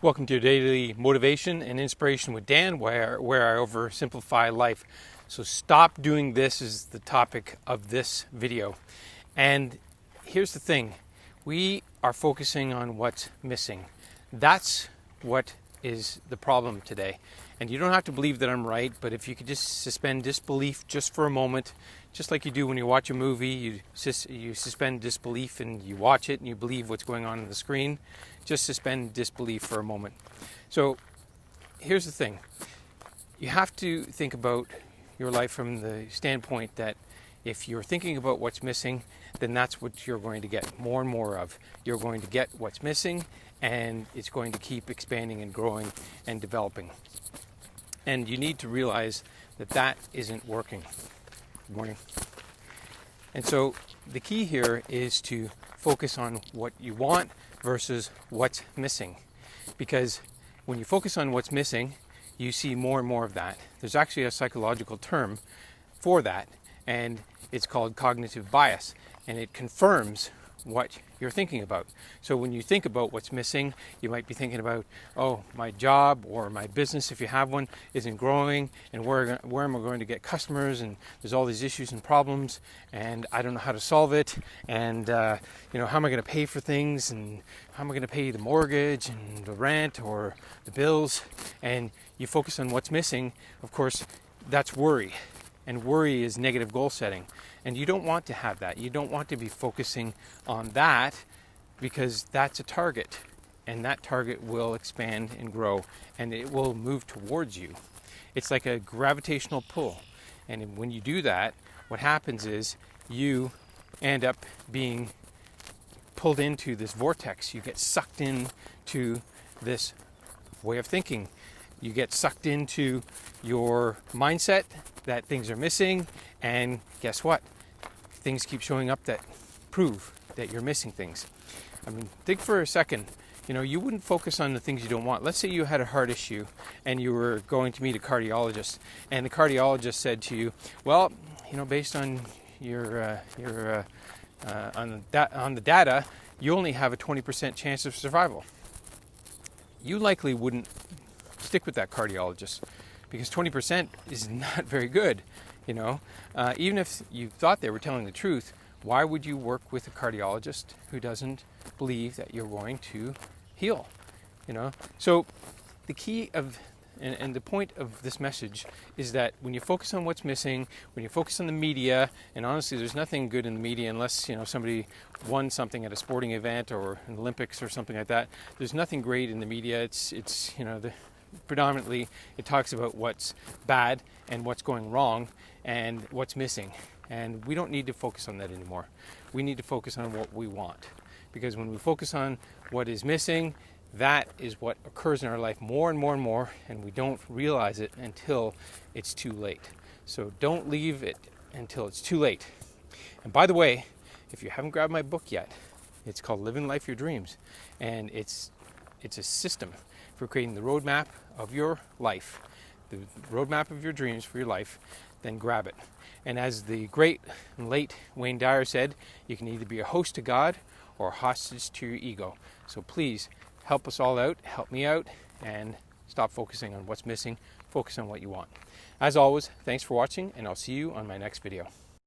Welcome to your daily motivation and inspiration with Dan, where I oversimplify life. So stop doing this is the topic of this video. And here's the thing. We are focusing on what's missing. That's what is the problem today. And you don't have to believe that I'm right, but if you could just suspend disbelief just for a moment, just like you do when you watch a movie, you suspend disbelief and you watch it and you believe what's going on the screen. Just suspend disbelief for a moment. So here's the thing. You have to think about your life from the standpoint that if you're thinking about what's missing, then that's what you're going to get more and more of. You're going to get what's missing, and it's going to keep expanding and growing and developing. And you need to realize that that isn't working. Good morning. And so the key here is to focus on what you want versus what's missing. Because when you focus on what's missing, you see more and more of that. There's actually a psychological term for that, and it's called cognitive bias, and it confirms what you're thinking about. So when you think about what's missing, you might be thinking about, oh, my job or my business, if you have one, isn't growing, and where am I going to get customers, and there's all these issues and problems, and I don't know how to solve it, and how am I going to pay for things, and how am I going to pay the mortgage and the rent or the bills, and you focus on what's missing. Of course, that's worry. And worry is negative goal setting. And you don't want to have that. You don't want to be focusing on that, because that's a target. And that target will expand and grow, and it will move towards you. It's like a gravitational pull. And when you do that, what happens is you end up being pulled into this vortex. You get sucked into this way of thinking. You get sucked into your mindset that things are missing, and guess what? Things keep showing up that prove that you're missing things. I mean, think for a second. You wouldn't focus on the things you don't want. Let's say you had a heart issue and you were going to meet a cardiologist, and the cardiologist said to you, well, based on on the data, you only have a 20% chance of survival. You likely wouldn't stick with that cardiologist, because 20% is not very good. Even if you thought they were telling the truth, why would you work with a cardiologist who doesn't believe that you're going to heal? So the key of and the point of this message is that when you focus on what's missing, when you focus on the media, and honestly, there's nothing good in the media unless somebody won something at a sporting event or an Olympics or something like that. There's nothing great in the media. It's predominantly it talks about what's bad and what's going wrong and what's missing. And we don't need to focus on that anymore. We need to focus on what we want. Because when we focus on what is missing, that is what occurs in our life more and more and more, and we don't realize it until it's too late. So don't leave it until it's too late. And by the way, if you haven't grabbed my book yet, it's called Living Life Your Dreams, and it's a system for creating the roadmap of your life, the roadmap of your dreams for your life. Then grab it. And as the great and late Wayne Dyer said, you can either be a host to God or a hostage to your ego. So please help us all out, help me out, and stop focusing on what's missing. Focus on what you want. As always, thanks for watching, and I'll see you on my next video.